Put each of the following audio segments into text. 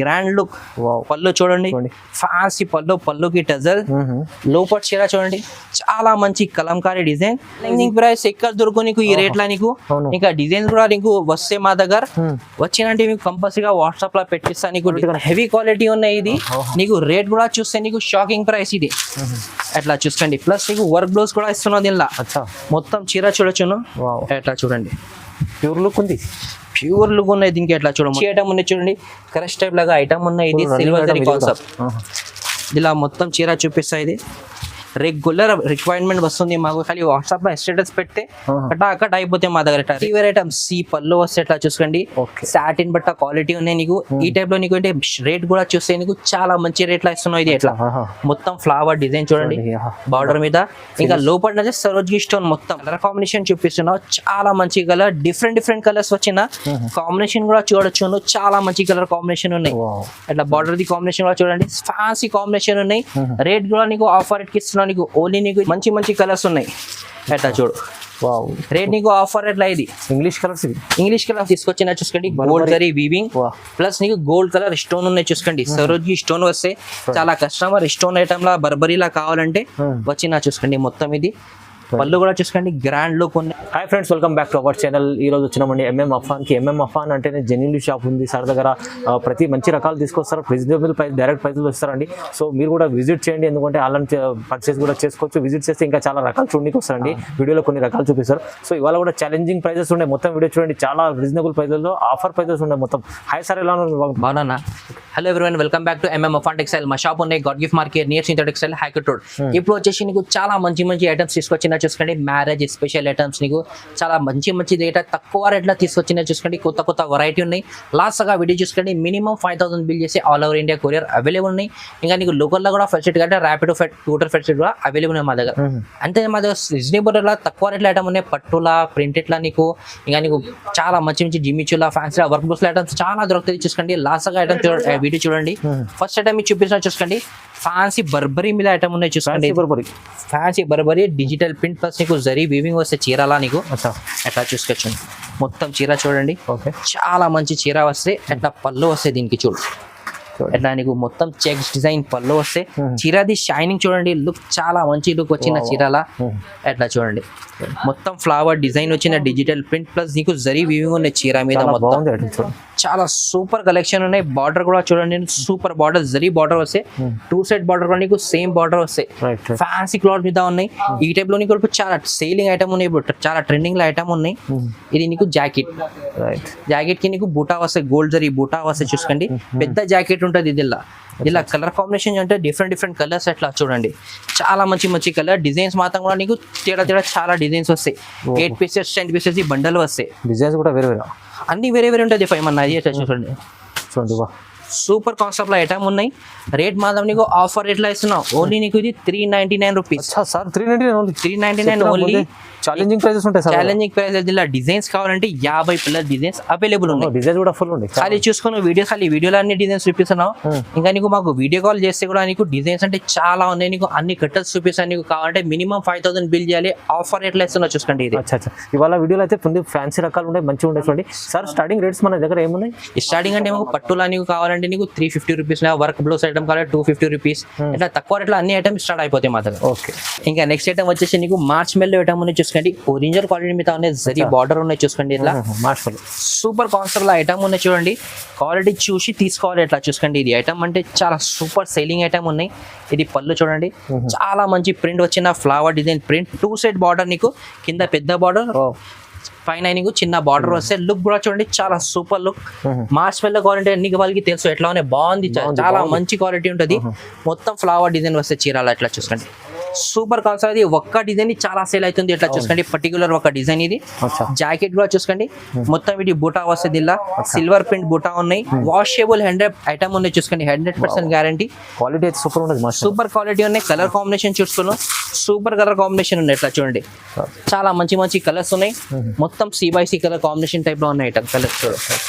Grand look. పళ్ళు చూడండి, fancy పళ్ళుకి టజల్. లోపల చీర చూడండి, చాలా మంచి కలంకారీ డిజైన్. నీకు ప్రైస్ ఎక్కడ దొరుకు నీకు ఈ రేట్ లా నీకు. ఇంకా డిజైన్స్ కూడా నీకు వస్తే మా దగ్గర వచ్చినంటే మీకు కంపల్సరీగా వాట్సాప్ లో పెట్టిస్తా. నీకు హెవీ క్వాలిటీ ఉన్నాయి. ఇది నీకు రేట్ కూడా చూస్తే నీకు షాకింగ్ ప్రైస్ ఇది. అట్లా చూసుకోండి. ప్లస్ నీకు వర్క్ బ్లౌజ్ కూడా ఇస్తున్నావు దీనిలో. మొత్తం చీర చూడొచ్చును. ఎట్లా చూడండి, ప్యూర్ లుక్ ఉంది, ప్యూర్ లుక్ ఉన్నాయి దీనికి. ఎట్లా చూడండి, ఐటమ్ ఉన్నాయి చూడండి, క్రష్ టైప్ లాగా ఐటమ్ ఉన్నాయి. ఇది సిల్వర్ జరీ కాన్సెప్ట్. ఇలా మొత్తం చీర చూపిస్తా. ఇది రెగ్యులర్ రిక్వైర్మెంట్ వస్తుంది మాకు. ఖాళీ వాట్సాప్ లో స్టేటస్ పెడితే అక్కడ అయిపోతే మా దగ్గర. ఫీవర్ ఐటమ్ సి పళ్ళు వస్తే ఎట్లా చూసుకోండి, సాటిన్ బట్ట క్వాలిటీ ఉన్నాయి నీకు. ఈ టైప్ లో నీకు అంటే రేట్ కూడా చూస్తే నీకు చాలా మంచి రేట్ లో ఇస్తున్నావు. ఇది ఎట్లా మొత్తం ఫ్లవర్ డిజైన్ చూడండి బార్డర్ మీద. ఇంకా లోపల సరోజ్కి స్టోన్ మొత్తం కలర్ కాంబినేషన్ చూపిస్తున్నావు. చాలా మంచి కలర్, డిఫరెంట్ కలర్స్ వచ్చిన కాంబినేషన్ కూడా చూడొచ్చు. చాలా మంచి కలర్ కాంబినేషన్ ఉన్నాయి. అట్లా బార్డర్ ది కాంబినేషన్ కూడా చూడండి, ఫ్యాన్సీ కాంబినేషన్ ఉన్నాయి. రేట్ కూడా నీకు ఆఫర్ రేట్ కి ఇస్తున్నావు. నీకు ఓన్లీ నీకు మంచి కలర్స్ ఉన్నాయి. ఎట్లా చూడు, రేట్ నీకు ఆఫర్ ఎట్లా. ఇది ఇంగ్లీష్ కలర్ తీసుకొచ్చిన చూసుకోండి. గోల్డ్ జరీ వీవింగ్ ప్లస్ నీకు గోల్డ్ కలర్ స్టోన్ ఉన్నాయి చూసుకోండి. సరోజ్కి స్టోన్ వస్తే చాలా కస్టమర్ స్టోన్ ఐటమ్ లా బర్బరీలా కావాలంటే వచ్చిన చూసుకోండి. మొత్తం ఇది పళ్ళు కూడా చూసుకోండి, గ్రాండ్ లుక్ ఉంది. Hi friends, welcome back to our channel. ఈ రోజు వచ్చినామండి ఎంఎం అఫాన్కి. ఎంఎం అఫాన్ అంటేనే జెన్యున్ షాప్ ఉంది సార్ దగ్గర. ప్రతి మంచి రకాలు తీసుకొస్తారు, రీజనబుల్ ప్రైస్, డైరెక్ట్ ప్రైస్లో ఇస్తారండి. సో మీరు కూడా విజిట్ చేయండి, ఎందుకంటే ఆన్లైన్ పర్చేస్ కూడా చేసుకోవచ్చు. విజిట్ చేస్తే ఇంకా చాలా రకాలు చూడడానికి వస్తారండి. వీడియోలో కొన్ని రకాలు చూపిస్తారు. సో ఇవాళ కూడా ఛాలెంజింగ్ ప్రైజెస్ ఉన్నాయి. మొత్తం వీడియో చూడండి, చాలా రీజనబుల్ ప్రైజెస్లో ఆఫర్ ప్రైజెస్ ఉన్నాయి మొత్తం. హాయ్ సార్, ఎలా బాగున్నా? Hello everyone, welcome back to MM Afan textile. మా షాప్ ఉన్నాయి గాడ్ గిఫ్ట్ మార్కెట్ నియర్ సింథ టెక్స్టైల్, హైకోర్ట్ రోడ్. ఇప్పుడు వచ్చేసి నీకు చాలా మంచి ఐటమ్స్ తీసుకొచ్చినా చూసుకోండి. మ్యారేజ్ స్పెషల్ ఐటమ్స్ నీకు చాలా మంచి రేట్, తక్కువ రేట్లో తీసుకొచ్చినా చూసుకోండి. కొత్త వెరైటీ ఉన్నాయి. లాస్ట్ గా వీడియో చూసుకోండి. మినిమం 5,000 బిల్ చేసి all over India courier available ఉన్నాయి. ఇంకా నీకు లోకల్లో కూడా ఫెసిలిటీ కంటే ర్యాపిడో స్కూటర్ ఫెసిలిటీ కూడా అవైలబుల్ ఉన్నాయి మా దగ్గర. అంటే మా దగ్గర రీజనబుల్ రేట్లా తక్కువ రేట్లో ఐటమ్ ఉన్నాయి. పట్టులా, ప్రింటెడ్లా నీకు. ఇంకా నీకు చాలా మంచి జిమ్మిచులా, ఫ్యాన్సీ వర్క్ బ్లౌజ్ ఐటమ్స్ చాలా దొరుకుతాయి చూసుకోండి. లాస్ట్ గా ఐటమ్ వీడియో చూడండి. ఫస్ట్ ఐటమ్ మీకు చూపిస్తున్నా చూసుకోండి. ఫ్యాన్సీ బర్బరీ మీద ఐటమ్ ఉన్నాయి చూసుకోండి. Fancy Burberry digital print plus నీకు జరీ వీవింగ్ వస్తే చీరలా నీకు ఎట్లా చూసుకోవచ్చు. మొత్తం చీర చూడండి, చాలా మంచి చీర వస్తే. ఎట్లా పళ్ళు వస్తే దీనికి చూడు, ఎట్లా నీకు మొత్తం చెక్స్ డిజైన్ పళ్ళు వస్తే. చీరది షైనింగ్ చూడండి, లుక్ చాలా మంచి లుక్ వచ్చిన చీరలా. ఎట్లా చూడండి, మొత్తం ఫ్లవర్ డిజైన్ వచ్చిన డిజిటల్ ప్రింట్ ప్లస్ నీకు జరీ వీవింగ్ ఉన్న చీర మీద. మొత్తం చాలా సూపర్ కలెక్షన్ ఉన్నాయి. బార్డర్ కూడా చూడండి, సూపర్ బార్డర్, జరీ బార్డర్ వస్తే. 2 సైడ్ బార్డర్ కూడా నీకు సేమ్ బార్డర్ వస్తాయి. ఫ్యాన్సీ క్లాత్ మీద ఉన్నాయి. ఈ టైప్ లో నీకు ఇప్పుడు చాలా సేలింగ్ ఐటమ్ ఉన్నాయి. ఇప్పుడు చాలా ట్రెండింగ్ లో ఐటమ్ ఉన్నాయి. ఇది నీకు జాకెట్ కి నీకు బూటా వస్తాయి, గోల్డ్ జరీ బూటా వస్తాయి చూసుకోండి. పెద్ద జాకెట్ ఉంటుంది. ఇలా కలర్ కాంబినేషన్ అంటే డిఫరెంట్ కలర్స్. ఎట్లా చూడండి, చాలా మంచి కలర్ డిజైన్స్ మాత్రం కూడా నీకు తేడా చాలా డిజైన్స్ వస్తాయి. 8 పీసెస్ 10 పీసెస్ ఈ బండల్ వస్తాయి. డిజైన్స్ కూడా వేరే అన్ని వేరే ఉంటుంది. ఏమన్నా చూడండి, సూపర్ కాన్సెప్ట్ లో ఐటమ్ ఉన్నాయి. రేట్ మాత్రం నీకు ఆఫర్ రేట్ లో ఇస్తున్నాం. ఓన్లీ నీకు ఇది 399 రూపీస్. 399 ఓన్లీ. ఛాలెంజింగ్ ప్రైజెస్ ఉంటాయి సార్. ఛాలెంజింగ్ ప్రైజెస్ ఇలా డిజైన్స్ కావాలంటే 50+ డిజైన్స్ అవైలబుల్ ఉన్నాయి. డిజైన్స్ కూడా ఫుల్ ఉన్నాయి. ఖాళీ చూసుకుని వీడియోలో అన్ని డిజైన్స్ చూపిస్తున్నావు. ఇంకా నీకు మాకు వీడియో కాల్ చేస్తే కూడా నీకు డిజైన్స్ అంటే చాలా ఉన్నాయి. నీకు అన్ని కట్టర్స్ చూపిస్తాను. నీకు కావాలంటే మినిమం 5,000 బిల్ చేయాలి. ఆఫర్ రేట్ లో ఇస్తున్నా చూసుకోండి. ఇది ఇవాళ వీడియోలో అయితే ఫ్యాన్సీ రకాలు ఉన్నాయి, మంచిగా ఉంటాయి చూడండి సార్. స్టార్టింగ్ రేట్స్ మన దగ్గర ఏమున్నాయి? స్టార్టింగ్ అంటే మాకు పట్టులా నీకు కావాలంటే నీకు 350 రూపీస్, వర్క్ బ్లౌజ్ ఐటమ్ కావాలి 250 రూపీస్. ఇట్లా తక్కువ రేట్లో అన్ని ఐటమ్స్ స్టార్ట్ అయిపోతాయి మా దగ్గర. ఓకే. ఇంకా నెక్స్ట్ ఐటమ్ వచ్చేసి నీకు మార్చ్ మెల్లో ఐటమ్ ఉన్నాయి చూసుకోండి. ఒరిజినల్ క్వాలిటీ మీద ఉన్నాయి, జరీ బార్డర్ ఉన్నాయి చూసుకోండి. ఇట్లా సూపర్ కాన్సెప్ట్ లో ఐటమ్ ఉన్నాయి చూడండి. క్వాలిటీ చూసి తీసుకోవాలి. ఎట్లా చూసుకోండి. ఇది ఐటమ్ అంటే చాలా సూపర్ సేలింగ్ ఐటమ్ ఉన్నాయి. ఇది పళ్ళు చూడండి, చాలా మంచి ప్రింట్ వచ్చిన flower design print. 2 side border నీకు, కింద పెద్ద బార్డర్, పైన నీకు చిన్న బార్డర్ వస్తే. లుక్ కూడా చూడండి, చాలా సూపర్ లుక్. మార్చ్ మెల్లో క్వాలిటీ అన్ని వాళ్ళకి తెలుసు ఎట్లా ఉన్నాయి. బాగుంది, చాలా మంచి క్వాలిటీ ఉంటుంది. మొత్తం ఫ్లవర్ డిజైన్ వస్తే చీరాలు. ఎట్లా చూసుకోండి, సూపర్ కాన్సెప్ట్. ఇది ఒక్క డిజైన్ చాలా సేల్ అవుతుంది. ఎట్లా చూసుకోండి, పర్టికులర్ ఒక డిజైన్. ఇది జాకెట్ కూడా చూసుకోండి, మొత్తం ఇది బూటా వస్తుంది. ఇలా సిల్వర్ ప్రింట్ బూటా ఉన్నాయి. వాషబుల్ 100 ఐటమ్ ఉన్నాయి చూసుకోండి. 100% గ్యారంటీ. క్వాలిటీ అయితే సూపర్ ఉంటుంది, సూపర్ క్వాలిటీ ఉన్నాయి. కలర్ కాంబినేషన్ చూసుకున్నాం, సూపర్ కలర్ కాంబినేషన్ ఉన్నాయి. ఎట్లా చూడండి, చాలా మంచి కలర్స్ ఉన్నాయి. మొత్తం C/C కలర్ కాంబినేషన్ టైప్ లో ఉన్నాయి ఐటమ్. కలర్స్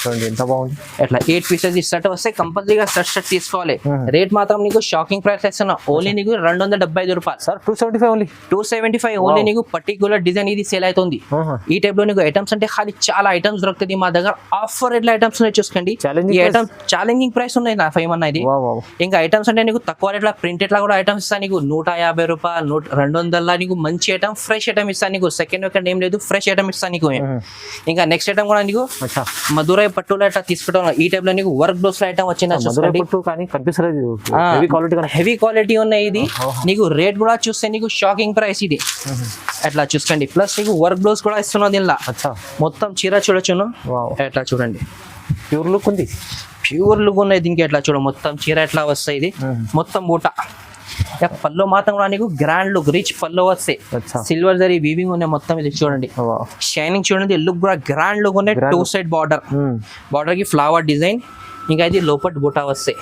చూడండి ఎంత బాగుంది. ఎట్లా 8 పీసెస్ షర్ట్ వస్తే కంపల్సరీగా షర్ట్ తీసుకోవాలి. రేట్ మాత్రం నీకు షాకింగ్ ప్రైస్ ఇస్తున్నా. ఓన్లీ నీకు 275 రూపాయలు. సార్ 275 ఓన్లీ 275 ఓన్లీ నీకు పర్టికులర్ డిజైన్ ఇది సేల్ అవుతుంది. ఈ టైప్ లో నీకు ఐటమ్స్ అంటే ఖాళీ చాలా ఐటమ్స్ దొరుకుతుంది మా దగ్గర. ఆఫర్ రేట్ల ఐటమ్స్ ఉన్నాయి చూసుకోండి. ఈ ఐటమ్ ఛాలెంజింగ్ ప్రైస్ ఉన్నాయి నా 5 అన్న ఇది. ఇంకా ఐటమ్స్ అంటే నీకు తక్కువ రేట్ల ప్రింటెడ్ లా కూడా ఐటమ్స్ ఇస్తాను నీకు 150 రూపాయలు 200 నీకు మంచి ఐటమ్ ఫ్రెష్ ఐటమ్ ఇస్తాను నీకు. సెకండ్ వీకెండ్ ఏం లేదు, ఫ్రెష్ ఐటమ్ ఇస్తాను నీకు. ఇంకా నెక్స్ట్ ఐటమ్ కూడా నీకు మధురై పట్టులో ఇట్లా తీసుకుంటాం. ఈ టైప్ లో నీకు వర్క్ బ్లౌజ్ ఐటమ్ వచ్చిందా చూసుకోండి. హెవీ క్వాలిటీ ఉన్నాయి ఇది. నీకు రేట్ కూడా చూస్తే నీకు షాకింగ్ ప్రైస్ ఇది. అట్లా చూసుకోండి. ప్లస్ నీకు వర్క్ బ్లౌజ్ కూడా ఇస్తున్నావు దీనిలో. మొత్తం చీర చూడొచ్చును. ఎట్లా చూడండి, ప్యూర్ లుక్ ఉంది, ప్యూర్ లుక్ ఉన్నాయి దీనికి. ఎట్లా చూడ మొత్తం చీర ఎట్లా వస్తాయి ఇది. మొత్తం బూట పళ్ళు మాత్రం కూడా నీకు గ్రాండ్ లుక్ రిచ్ పళ్ళు వస్తాయి. సిల్వర్ జరీ వీవింగ్ ఉన్నాయి మొత్తం. ఇది చూడండి షైనింగ్ చూడండి. లుక్ కూడా గ్రాండ్ లుక్ ఉన్నాయి. 2 సైడ్ బార్డర్, బార్డర్ కి ఫ్లవర్ డిజైన్. ఇంకా ఇది లోపట్ బూటా వస్తాయి.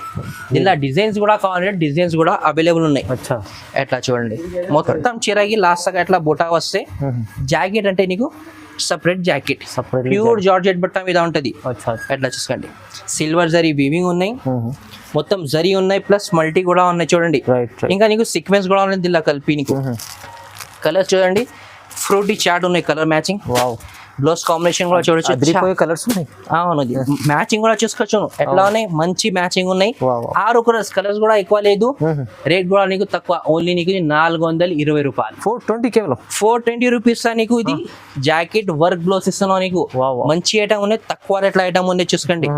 ఇలా డిజైన్స్ కూడా కావాలంటే డిజైన్స్ కూడా అవైలబుల్ ఉన్నాయి. ఎట్లా చూడండి మొత్తం చీరకి లాస్ట్ గా ఎట్లా బూటా వస్తాయి. జాకెట్ అంటే నీకు సపరేట్ జాకెట్, ప్యూర్ జార్జెట్ బట్ట మీద ఉంటది. ఎట్లా చూసుకోండి. సిల్వర్ జరీ వీవింగ్ ఉన్నాయి, మొత్తం జరీ ఉన్నాయి, ప్లస్ మల్టీ కూడా ఉన్నాయి చూడండి. ఇంకా నీకు సీక్వెన్స్ కూడా ఉన్నాయి దీనిలో కలిపి. నీకు కలర్స్ చూడండి, ఫ్రూటీ చాట్ ఉన్నాయి కలర్ మ్యాచింగ్. బ్లౌజ్ కాంబినేషన్ కూడా చూడొచ్చు. కలర్స్ అవును, మ్యాచింగ్ కూడా చూసుకోవచ్చు. ఎట్లా ఉన్నాయి, మంచి మ్యాచింగ్ ఉన్నాయి. 6 కలర్స్ కూడా ఎక్కువ లేదు. రేట్ కూడా నీకు తక్కువ, ఓన్లీ నీకు 420 రూపాయలు. 420 కేవలం 420 రూపీస్ నీకు ఇది జాకెట్ వర్క్ బ్లౌజ్ ఇస్తున్నావు నీకు. మంచి ఐటమ్ ఉన్నాయి, తక్కువ రేట్ల ఐటమ్ ఉన్నాయి చూసుకోండి.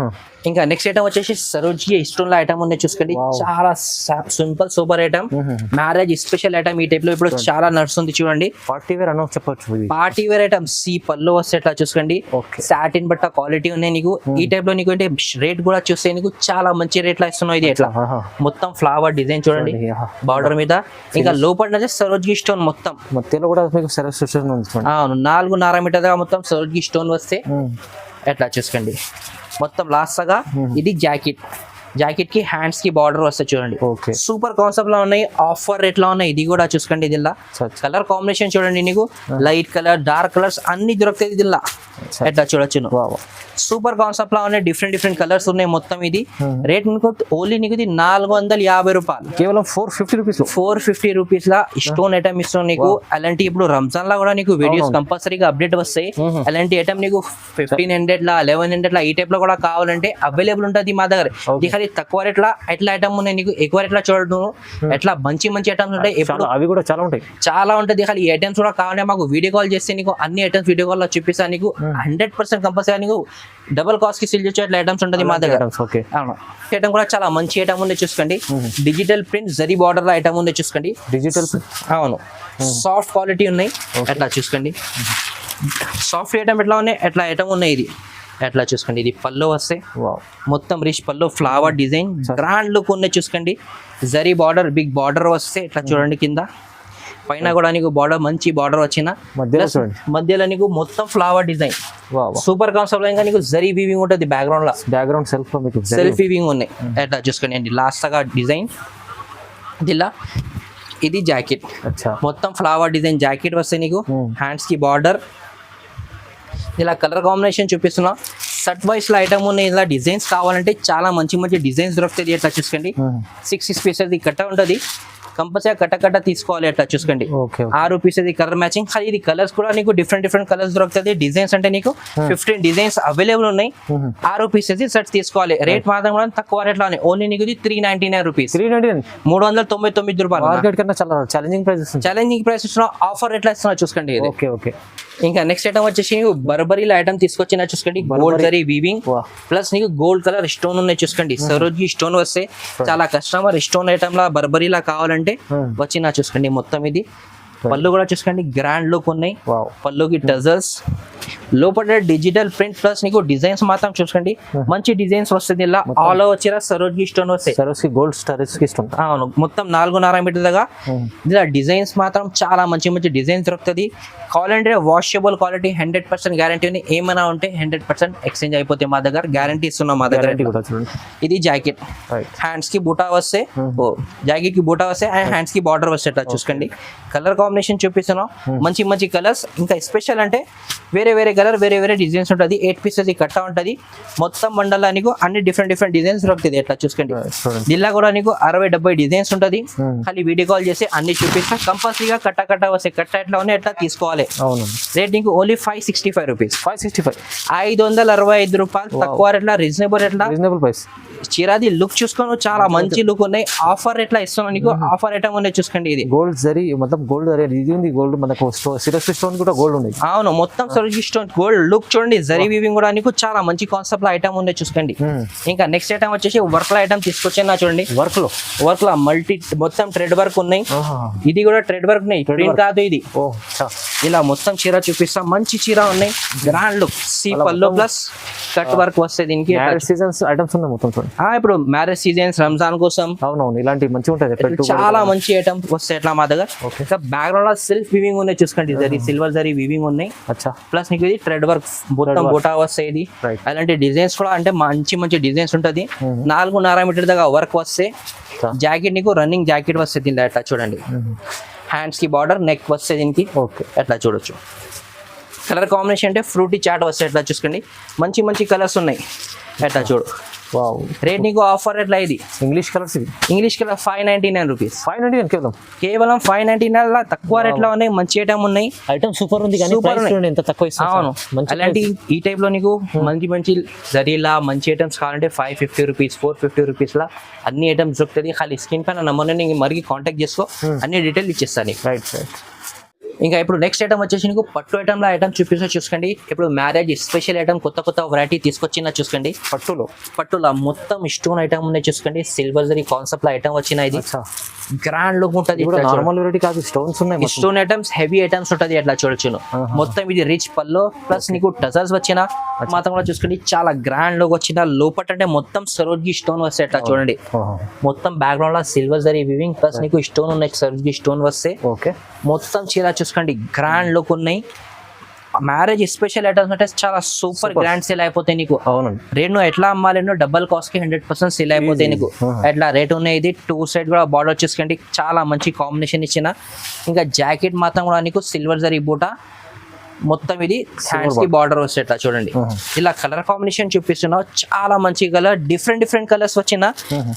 ఇంకా నెక్స్ట్ ఐటమ్ వచ్చేసి సరోజీ స్టోన్ లో ఐటమ్ ఉన్నాయి చూసుకోండి. చాలా simple super item, marriage special item. ఈ టైప్ లో ఇప్పుడు చాలా నడుస్తుంది చూడండి. పార్టీ వేర్ అని చెప్పొచ్చు. Party wear item. సి పళ్ళు వస్తే ఎట్లా చూసుకోండి. సాటిన్ బట్ట క్వాలిటీ ఉన్నాయి నీకు. ఈ టైప్ లో నీకు అంటే రేట్ కూడా చూస్తే నీకు చాలా మంచి రేట్ లా ఇస్తున్నావు. ఇది ఎట్లా మొత్తం ఫ్లవర్ డిజైన్ చూడండి బార్డర్ మీద. ఇంకా లోపల సరోజీ స్టోన్ మొత్తం మధ్యలో కూడా మీకు అవును 4.5 మీటర్ దాకా మొత్తం సరోజీ స్టోన్ వస్తే ఎట్లా చూసుకోండి. మొత్తం లాస్ట్ గా ఇది జాకెట్. జాకెట్ కి హ్యాండ్స్ కి బార్డర్ వస్తాయి చూడండి. సూపర్ కాన్సెప్ట్ లో ఉన్నాయి. ఆఫర్ రేట్ లో ఉన్నాయి. ఇది కూడా చూసుకోండి. దీనిలో కలర్ కాంబినేషన్ చూడండి. నీకు లైట్ కలర్, డార్క్ కలర్స్ అన్ని దొరుకుతాయి దీనిలో. ఎట్లా చూడొచ్చు. సూపర్ కాన్సెప్ట్ లో ఉన్నాయి. డిఫరెంట్ కలర్స్ ఉన్నాయి మొత్తం. ఇది రేట్ నీకు ఓన్లీ నీకు 450 రూపాయలు, కేవలం 450 రూపీస్. 450 రూపీస్ లా స్టోన్ ఐటమ్ ఇస్తాం నీకు. అలాంటి ఇప్పుడు రంజాన్ లా కూడా నీకు వీడియోస్ కంపల్సరీగా అప్డేట్ వస్తాయి. అలాంటి ఐటమ్ నీకు 1500 లా 1100 లా ఈ టైప్ లో కూడా కావాలంటే అవైలబుల్ ఉంటుంది మా దగ్గర. తక్కువ రేట్లా ఎట్లా ఐటమ్ ఉన్నాయి నీకు, ఎక్కువ రేట్లా చూడడం ఎట్లా మంచి ఐటమ్స్ ఉంటాయి. ఎప్పుడు అవి కూడా చాలా ఉంటాయి, చాలా ఉంటుంది. ఈ ఐటమ్స్ కూడా కావాలంటే మాకు వీడియో కాల్ చేస్తే నీకు అన్ని ఐటమ్స్ వీడియో కాల్ లో చూపిస్తాను నీకు. 100% కంపల్సరీ నీకు డబుల్ కాస్ట్ కి సేల్ చేసే ఐటమ్స్ ఉంటుంది మా దగ్గర. అవును, ఐటమ్ కూడా చాలా మంచి ఐటమ్ ఉంది చూసుకోండి. డిజిటల్ ప్రింట్ జరీ బార్డర్ లో ఐటమ్ ఉంది చూసుకోండి. డిజిటల్ అవును, సాఫ్ట్ క్వాలిటీ ఉన్నాయి. ఎట్లా చూసుకోండి. సాఫ్ట్ ఐటమ్ ఎట్లా ఉన్నాయి, ఎట్లా ఐటమ్ ఉన్నాయి. ఇది ఎట్లా చూసుకోండి. ఇది పళ్ళు వస్తాయి మొత్తం రిచ్ పళ్ళు, ఫ్లవర్ డిజైన్, గ్రాండ్ లుక్ ఉన్నాయి చూసుకోండి. జరీ బార్డర్, బిగ్ బార్డర్ వస్తే ఎట్లా చూడండి. కింద పైన కూడా నీకు బార్డర్ మంచి బార్డర్ వచ్చిన, మధ్యలో నీకు మొత్తం ఫ్లవర్ డిజైన్. Super concept. ఇంకా నీకు జరీ వీవింగ్ ఉంటుంది బ్యాక్గ్రౌండ్ లో. బ్యాక్గ్రౌండ్ సెల్ఫ్ వీవింగ్ ఉన్నాయి. ఎట్లా చూసుకోండి. లాస్ట్ గా డిజైన్ దిల్లా. ఇది జాకెట్, మొత్తం ఫ్లవర్ డిజైన్ జాకెట్ వస్తే నీకు. హ్యాండ్స్ కి బార్డర్. ఇలా కలర్ కాంబినేషన్ చూపిస్తున్నా. షర్ట్ వైస్ లో ఐటమ్ ఉన్నాయి. ఇలా డిజైన్స్ కావాలంటే చాలా మంచి డిజైన్స్ దొరుకుతాయి. ఎట్లా చూసుకోండి. 6 పీసెస్ కట్ట ఉంటుంది. కంపల్సరీ కట్ట తీసుకోవాలి. అట్లా చూసుకోండి. 6 పీసెస్ కలర్ మ్యాచింగ్. ఇది కలర్స్ కూడా నీకు డిఫరెంట్ కలర్స్ దొరుకుతుంది. డిజైన్స్ అంటే నీకు 15 డిజైన్స్ అవైలబుల్ ఉన్నాయి. 6 పీసెస్ సెట్ తీసుకోవాలి. రేట్ మాత్రం కూడా తక్కువ రేట్ లో ఓన్లీ నీకు 399 రూపీస్, 399 రూపాయలు. మార్కెట్ కన్నా చాలా ఛాలెంజింగ్ ప్రైస్ ఇస్తున్నా. ఆఫర్ రేట్ లో ఇస్తున్నా చూసుకోండి. ఇంకా నెక్స్ట్ ఐటమ్ వచ్చేసి బర్బరీలో ఐటమ్ తీసుకొచ్చిన చూసుకోండి. గోల్డ్ జరీ వీవింగ్ ప్లస్ నీకు గోల్డ్ కలర్ స్టోన్ ఉన్నాయి చూసుకోండి. సరోజీ స్టోన్ వస్తే చాలా కస్టమర్ స్టోన్ ఐటమ్ లా బర్బరీలా కావాలంటే వచ్చిన చూసుకోండి. మొత్తం ఇది పళ్ళు కూడా చూసుకోండి. గ్రాండ్ లుక్ ఉన్నాయి. పళ్ళుకి టజల్స్, లోపల డిజిటల్ ప్రింట్ ప్లస్ నీకు డిజైన్స్ మాత్రం చూసుకోండి. మంచి డిజైన్స్ వస్తుంది. ఇలా ఆల్ ఓవర్ చీర సరోజీ స్టోన్ వస్తాయి. Gold stone. అవును, మొత్తం 4.5 మీటర్ దాకా. ఇలా డిజైన్స్ మాత్రం చాలా మంచి డిజైన్స్ దొరుకుతుంది. కావాలంటే వాషబుల్ క్వాలిటీ, 100% గ్యారంటీ ఉంది. ఏమైనా ఉంటే 100% ఎక్స్చేంజ్ అయిపోతే మా దగ్గర గ్యారంటీ ఇస్తున్నాం మా దగ్గర. ఇది జాకెట్. హ్యాండ్స్ కి బూటా వస్తే, జాకెట్ కి బూటా వస్తే అండ్ హ్యాండ్స్ కి బార్డర్ వస్తే చూసుకోండి. కలర్ కాంబినేషన్ చూపిస్తున్నాం, మంచి మంచి కలర్స్. ఇంకా స్పెషల్ అంటే వేరే వేరే కలర్ వేరే వేరే డిజైన్స్ ఉంటుంది. 8 పీసెస్ ఈ కట్ట ఉంటుంది. మొత్తం మండలా నీకు అన్ని డిఫరెంట్ డిఫరెంట్ డిజైన్స్ దొరుకుతుంది. ఎట్లా చూసుకోండి, దీనిలో కూడా నీకు 60-70 డిజైన్స్ ఉంటుంది. ఖాళీ వీడియో కాల్ చేసి అన్ని చూపిస్తా. కంపల్సరీగా కట్ట వస్తాయి. కట్ట ఎట్లా ఉన్నాయి ఎట్లా తీసుకోవాలి. రేట్ నీకు ఓన్లీ 565 రూపీస్. 565 రూపాయలు తక్కువ రేట్లా, రీజనబుల్ ప్రైస్. చీరాది లుక్ చూసుకోను, చాలా మంచి లుక్ ఉన్నాయి. ఆఫర్ ఎట్లా ఇస్తున్నాను నీకు, ఆఫర్ ఐటమ్ ఉన్నాయి చూసుకోండి. ఇది గోల్డ్ జరీ మొత్తం గోల్డ్ జరీ, ఇది ఉంది గోల్డ్ మనకు సిరోస్కి స్టోన్ కూడా గోల్డ్ ఉంది. అవును, మొత్తం సరోజీ స్టోన్ గోల్డ్ లుక్ చూడండి. జరీ వీవింగ్ కూడా నీకు చాలా మంచి కాన్సెప్ట్ లో ఐటమ్ ఉన్నాయి చూసుకోండి. ఇంకా నెక్స్ట్ ఐటమ్ వచ్చేసి వర్క్ లో ఐటమ్ తీసుకొచ్చాను చూడండి. వర్క్ లో మల్టీ మొత్తం థ్రెడ్ వర్క్ ఉన్నాయి. ఇది కూడా థ్రెడ్ వర్క్ ఉన్నాయి, ప్రింట్ కాదు ఇది. ఇలా మొత్తం చీర చూపిస్తాం. మంచి చీర ఉన్నాయి, గ్రాండ్ లుక్. సి పల్లో ప్లస్ కట్ వర్క్ వస్తాయి దీనికి. సీజన్స్ ఐటమ్స్ ఉన్నాయి మొత్తం చూడండి. ఇప్పుడు మ్యారేజ్ సీజన్స్, రంజాన్ కోసం అవునవును ఇలాంటి మంచిగా ఉంటుంది. చాలా మంచి ఐటమ్ వస్తాయి ఎట్లా మా దగ్గర. బ్యాక్గ్రౌండ్ లో సెల్ఫ్ వీవింగ్ ఉన్నాయి చూసుకోండి. జరీ సిల్వర్ జరీ వీవింగ్ ఉన్నాయి. ప్లస్ నీకు ఇది థ్రెడ్ వర్క్ మొత్తం బోటా వస్తాయి. ఇది అలాంటి డిజైన్స్ కూడా అంటే మంచి మంచి డిజైన్స్ ఉంటుంది. 4.5 మీటర్ దాకా వర్క్ వస్తే. జాకెట్ నీకు రన్నింగ్ జాకెట్ వస్తుంది దీనిలో. ఎట్లా చూడండి, హ్యాండ్స్ కి బార్డర్, నెక్ వస్తే దీనికి. ఎట్లా చూడొచ్చు. కలర్ కాంబినేషన్ అంటే ఫ్రూటీ చాట్ వస్తాయి. ఎట్లా చూసుకోండి, మంచి మంచి కలర్స్ ఉన్నాయి. ఎట్లా చూడు. రేట్ నీకు ఆఫర్ ఎట్లా ఇది. English colour 599 rupees. 599 కేవలం 599 తక్కువ రేట్ లో ఉన్నాయి. మంచి ఐటమ్ ఉన్నాయి. ఐటమ్ సూపర్ ఉంది కానీ ఎంత తక్కువ. అవును, అలాంటి ఈ టైప్ లో నీకు మంచి మంచి జరీలా మంచి ఐటమ్స్ కావాలంటే 550 రూపీస్, 450 రూపీస్ లా అన్ని ఐటమ్స్ దొరుకుతుంది. ఖాళీ స్క్రీన్ పైన నమ్మని మరికి కాంటాక్ట్ చేసుకో, అన్ని డీటెయిల్ ఇచ్చేస్తాను. రైట్. ఇంకా ఇప్పుడు నెక్స్ట్ ఐటమ్ వచ్చేసి నీకు పట్టు ఐటమ్ లో ఐటమ్ చూపిస్తా చూసుకోండి. ఇప్పుడు మ్యారేజ్ స్పెషల్ ఐటమ్ కొత్త వెరైటీ తీసుకొచ్చిన చూసుకోండి. పట్టులో మొత్తం స్టోన్ ఐటమ్ ఉన్నాయి చూసుకోండి. సిల్వర్ జరీ కాన్సెప్ట్ లో ఐటమ్ వచ్చిన ఇది గ్రాండ్ లుక్ ఉంటుంది. నార్మల్ వెరైటీ కాదు, స్టోన్స్ ఉన్నాయి. స్టోన్ ఐటమ్స్ హెవీ ఐటమ్స్ ఉంటుంది. అట్లా చూడొచ్చును. మొత్తం ఇది రిచ్ పల్లో ప్లస్ నీకు టజల్స్ వచ్చిన మాత్రం కూడా చూసుకోండి. చాలా గ్రాండ్ లుక్ వచ్చిన. లోపల అంటే మొత్తం సరోజ్కి స్టోన్ వస్తాయి. అట్లా చూడండి, మొత్తం బ్యాక్గ్రౌండ్ లో సిల్వర్ జరీ వీవింగ్ ప్లస్ నీకు స్టోన్ ఉన్నాయి. సరోజ్కి స్టోన్ వస్తే మొత్తం చీర చూసుకోండి. గ్రాండ్ లుక్ ఉన్నాయి. మ్యారేజ్ స్పెషల్ ఐటమ్స్ అంటే చాలా సూపర్ గ్రాండ్ సేల్ అయిపోతాయి నీకు. అవునండి. రేట్ నువ్వు ఎట్లా అమ్మాలేనో డబల్ కాస్ట్ కి 100% సేల్ అయిపోతాయి నీకు. ఎట్లా రేట్ ఉన్నాయి. ఇది 2 సైడ్ కూడా బార్డర్ చూసుకోండి. చాలా మంచి కాంబినేషన్ ఇచ్చిన. ఇంకా జాకెట్ మాత్రం కూడా నీకు సిల్వర్ జరీ బూట మొత్తం ఇది హ్యాండ్స్ కి బార్డర్ వస్తే. ఎట్లా చూడండి, ఇలా కలర్ కాంబినేషన్ చూపిస్తున్నావు. చాలా మంచి కలర్, డిఫరెంట్ కలర్స్ వచ్చిన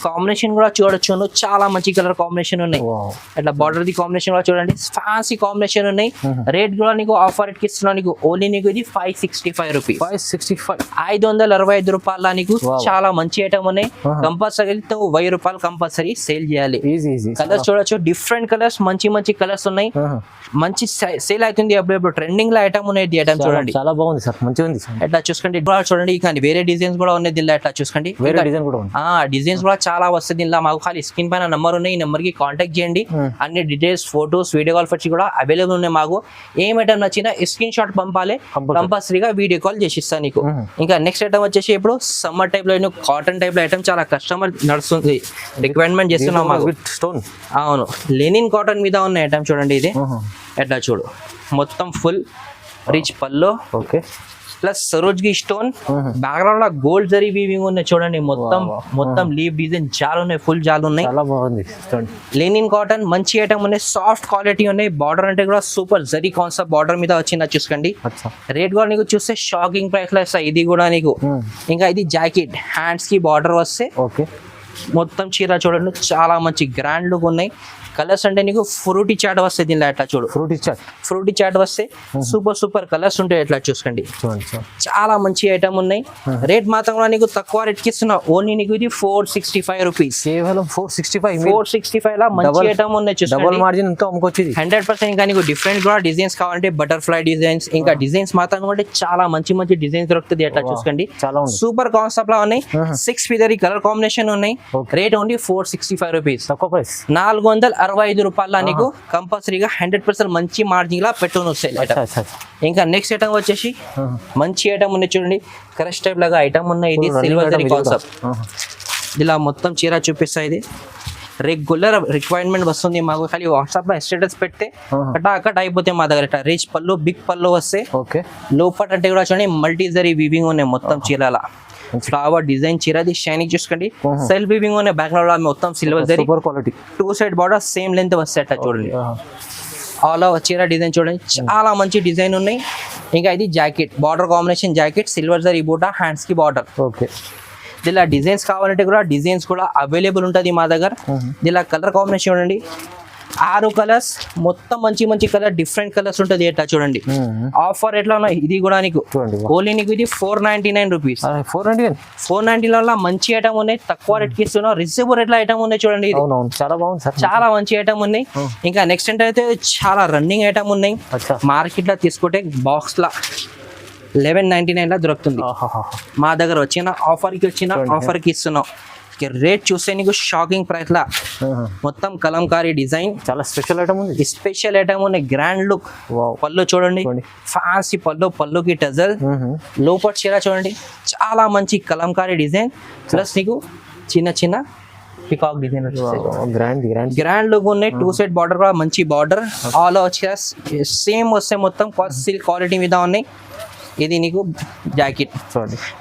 కాంబినేషన్ కూడా చూడొచ్చు. చాలా మంచి కలర్ కాంబినేషన్ ఉన్నాయి. ఇట్లా బార్డర్ ది కాంబినేషన్ కూడా చూడండి. ఫ్యాన్సీ కాంబినేషన్ ఉన్నాయి. రేట్ కూడా నీకు ఆఫర్ రేట్ కి ఇస్తున్నా నీకు. ఓన్లీ నీకు ఇది 565 రూపీస్. 565 రూపాయల నీకు చాలా మంచి ఐటమ్ ఉన్నాయి. కంపల్సరీ 1000 రూపాయలు కంపల్సరీ సేల్ చేయాలి. కలర్స్ చూడొచ్చు, డిఫరెంట్ కలర్స్, మంచి కలర్స్ ఉన్నాయి. మంచి సేల్ అవుతుంది. అప్పుడు ట్రెండింగ్ లో ఐటమ్ ఉన్నాయి. ఐటమ్ చూడండి, చాలా బాగుంది సార్, మంచిగా ఉంది. ఎట్లా చూసుకోండి చూడండి. కానీ వేరే డిజైన్స్ కూడా ఉన్నాయి దీనిలో. ఎట్లా చూసుకోండి, డిజైన్స్ కూడా చాలా వస్తుంది దీనిలో. మాకు ఖాళీ స్క్రీన్ పైన నెంబర్ ఉన్నాయి. ఈ నెంబర్ కి కాంటాక్ట్ చేయండి. అన్ని డీటెయిల్స్, ఫోటోస్, వీడియో కాల్ వచ్చి కూడా అవైలబుల్ ఉన్నాయి. మాకు ఏం ఐటమ్ నచ్చినా స్క్రీన్ షాట్ పంపాలి, కంపల్సరీగా వీడియో కాల్ చేసి ఇస్తాను నీకు. ఇంకా నెక్స్ట్ ఐటమ్ వచ్చేసి ఇప్పుడు సమ్మర్ టైప్ లో కాటన్ టైప్ లో ఐటమ్ చాలా కస్టమర్ నడుస్తుంది, రిక్వైర్మెంట్ చేస్తున్నాం మాకు. అవును, లెనిన్ కాటన్ మీద ఉన్న ఐటమ్ చూడండి. ఇది ఎట్లా చూడు, మొత్తం ఫుల్ రిచ్ పల్లో ప్లస్ సరోజ్కి స్టోన్. బ్యాక్గ్రౌండ్ లో గోల్డ్ జరీ వీవింగ్ ఉన్నాయి చూడండి. మొత్తం లీవ్ డిజైన్ జాలు ఉన్నాయి, ఫుల్ జాలు ఉన్నాయి. లెనిన్ కాటన్ మంచి ఐటమ్ ఉన్నాయి, సాఫ్ట్ క్వాలిటీ ఉన్నాయి. బార్డర్ అంటే కూడా సూపర్ జరీ కాన్సెప్ట్ బార్డర్ మీద వచ్చిందా చూసుకోండి. రేట్ కూడా నీకు చూస్తే షాకింగ్ ప్రైస్ లో ఇస్తాయి ఇది కూడా నీకు. ఇంకా ఇది జాకెట్ హ్యాండ్స్ కి బార్డర్ వస్తే మొత్తం చీర చూడండి. చాలా మంచి గ్రాండ్ లుక్ ఉన్నాయి. కలర్స్ అంటే నీకు ఫ్రూటీ చాట్ వస్తాయి దీనిలో. ఎట్లా చూడు, ఫ్రూటీ చాట్ వస్తే సూపర్ కలర్స్ ఉంటాయి. ఎట్లా చూసుకోండి, చాలా మంచి ఐటమ్ ఉన్నాయి. రేట్ మాత్రం కూడా నీకు తక్కువ రేట్ కి ఇస్తున్నా. ఓన్లీ నీకు ఇది 465 రూపీస్. కేవలం 465 లా మంచి ఐటమ్ ఉన్నాయి చూసుకోండి. 100%. ఇంకా నీకు డిఫరెంట్ కూడా డిజైన్స్ కావాలంటే బటర్ఫ్లై డిజైన్స్, ఇంకా డిజైన్స్ మాత్రం కూడా చాలా మంచి డిజైన్స్ దొరుకుతుంది. ఎట్లా చూసుకోండి, సూపర్ కాన్సెప్ట్ లా ఉన్నాయి. 6 ఫిదర్ కలర్ కాంబినేషన్ ఉన్నాయి. Rate only 465 rupees. 465 రూపాయల నీకు కంపల్సరీగా 100% మంచి మార్జిన్ లా పెట్టుకుని వస్తాయి. ఇంకా నెక్స్ట్ ఐటమ్ వచ్చేసి మంచి ఐటమ్ ఉన్నాయి చూడండి. క్రష్ టైప్ లాగా ఐటమ్ ఉన్నాయి. ఇది సిల్వర్ జరీ కాన్సెప్ట్. ఇలా మొత్తం చీర చూపిస్తా. ఇది రెగ్యులర్ రిక్వైర్మెంట్ వస్తుంది మాకు. ఖాళీ వాట్సాప్ లో స్టేటస్ పెడితే అక్కడ అయిపోతే మా దగ్గర. రిచ్ పళ్ళు, బిగ్ పళ్ళు వస్తే లోపల అంటే కూడా చూడండి మల్టీ జరీ వీవింగ్ ఉన్నాయి మొత్తం చీరల. ఫ్లవర్ డిజైన్ చీరది షైనింగ్ చూసుకోండి. సెల్ఫ్ వీవింగ్ ఉన్నాయి. బ్యాక్గ్రౌండ్ మొత్తం silver zari quality. 2 side border same length వస్తాయి. అట్లా చూడండి. ఆల్ ఓవర్ చీర డిజైన్ చూడండి చాలా మంచి డిజైన్ ఉన్నాయి. ఇంకా ఇది jacket border combination jacket silver zari బూటా హ్యాండ్స్ కి బార్డర్. ఓకే, ఇలా డిజైన్స్ కావాలంటే కూడా డిజైన్స్ కూడా అవైలబుల్ ఉంటుంది మా దగ్గర. ఇలా కలర్ కాంబినేషన్ చూడండి 6 కలర్స్ మొత్తం మంచి మంచి కలర్ డిఫరెంట్ కలర్స్ ఉంటుంది. ఎట్లా చూడండి ఆఫర్ ఎట్లా ఉన్నాయి ఇది కూడా నీకు చూడండి ఓన్లీ నీకు ఇది 499 రూపీస్. 490 వల్ల మంచి ఐటమ్ ఉన్నాయి, తక్కువ రేట్కి ఇస్తున్నాం. రిజర్వ్ రేట్ల ఐటమ్ ఉన్నాయి చూడండి, ఇది అవునవును చాలా బాగుంది సార్, చాలా మంచి ఐటమ్ ఉన్నాయి. ఇంకా నెక్స్ట్ ఏంటంటే చాలా రన్నింగ్ ఐటమ్ ఉన్నాయి. అచ్చా. మార్కెట్ లో తీసుకుంటే బాక్స్ లా 1199 లా దొరుకుతుంది. మా దగ్గర వచ్చిన ఆఫర్ కి ఇస్తున్నాం. రేట్ చూస్తే నీకు షాకింగ్ ప్రైస్ లా మొత్తం కలంకారీ డిజైన్ చాలా స్పెషల్ ఐటమ్ ఉంది. స్పెషల్ ఐటమ్ ఉన్నాయి, గ్రాండ్ లుక్. పళ్ళు చూడండి ఫ్యాన్సీ పళ్ళుకి టజల్ లోపల చీర చూడండి చాలా మంచి కలంకారీ డిజైన్ ప్లస్ నీకు చిన్న చిన్న పికాక్ డిజైన్ గ్రాండ్ లుక్ ఉన్నాయి. 2 సెట్ బార్డర్ కూడా మంచి బార్డర్ ఆల్ ఓవర్ సేమ్ వస్తే మొత్తం సిల్క్ క్వాలిటీ మీద ఉన్నాయి. ఇది నీకు jacket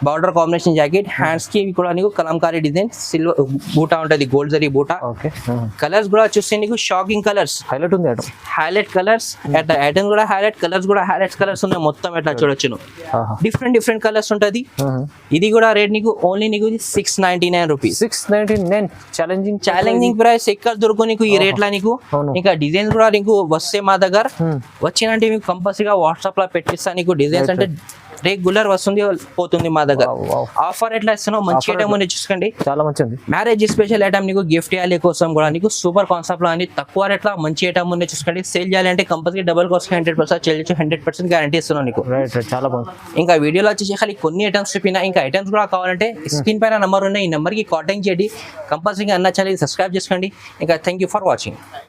border combination jacket hands కి కూడా నీకు కలంకారీ డిజైన్ సిల్వర్ బూటా ఉంటుంది, గోల్డ్ జరీ బూటా. కలర్స్ కూడా చూస్తే నీకు షాకింగ్ కలర్స్ హైలైట్ ఉంది ఐటమ్, హైలైట్ కలర్స్ ఐటమ్ కూడా హైలైట్ కలర్స్ కూడా హైలైట్ కలర్స్ ఉన్నాయి. మొత్తం ఎట్లా చూడొచ్చు డిఫరెంట్ కలర్స్ ఉంటుంది. ఇది కూడా రేట్ నీకు ఓన్లీ నీకు 699 రూపీస్. 699 ఛాలెంజింగ్ ప్రైస్ ఎక్కడ దొరుకు నీకు ఈ రేట్ లా నీకు. ఇంకా డిజైన్స్ కూడా నీకు వస్తే మా దగ్గర వచ్చినంటే మీకు కంపల్సరీగా వాట్సాప్ లో పెట్టిస్తా. నీకు డిజైన్స్ అంటే రెగ్యులర్ వస్తుంది పోతుంది మా దగ్గర. ఆఫర్ ఎట్లా ఇస్తున్నావు మంచి ఐటమ్ ఉంది చూసుకోండి, చాలా మంచిది. మ్యారేజ్ స్పెషల్ ఐటమ్ నీకు గిఫ్ట్ ఇవ్వాలి కోసం కూడా నీకు సూపర్ కాన్సెప్ట్ లో అని తక్కువ రేట్ల మంచి ఐటమ్ ఉంది చూసుకోండి. సేల్ చేయాలంటే కంపల్సరీ డబల్ కాస్ట్ 100% చేయొచ్చు, 100% గ్యారంటీ ఇస్తున్నాను నీకు. చాలా బాగుంది. ఇంకా వీడియోలో వచ్చేసి ఖాళీ కొన్ని ఐటమ్స్ చెప్పినా, ఇంకా ఐటమ్స్ కూడా కావాలంటే స్క్రీన్ పైన నెంబర్ ఉన్నాయి, ఈ నెంబర్కి కాంటాక్ట్ చేయండి. కంపల్సరీగా అన్న ఛానల్ సబ్స్క్రైబ్ చేసుకోండి. ఇంకా థ్యాంక్ యూ ఫర్ వాచింగ్.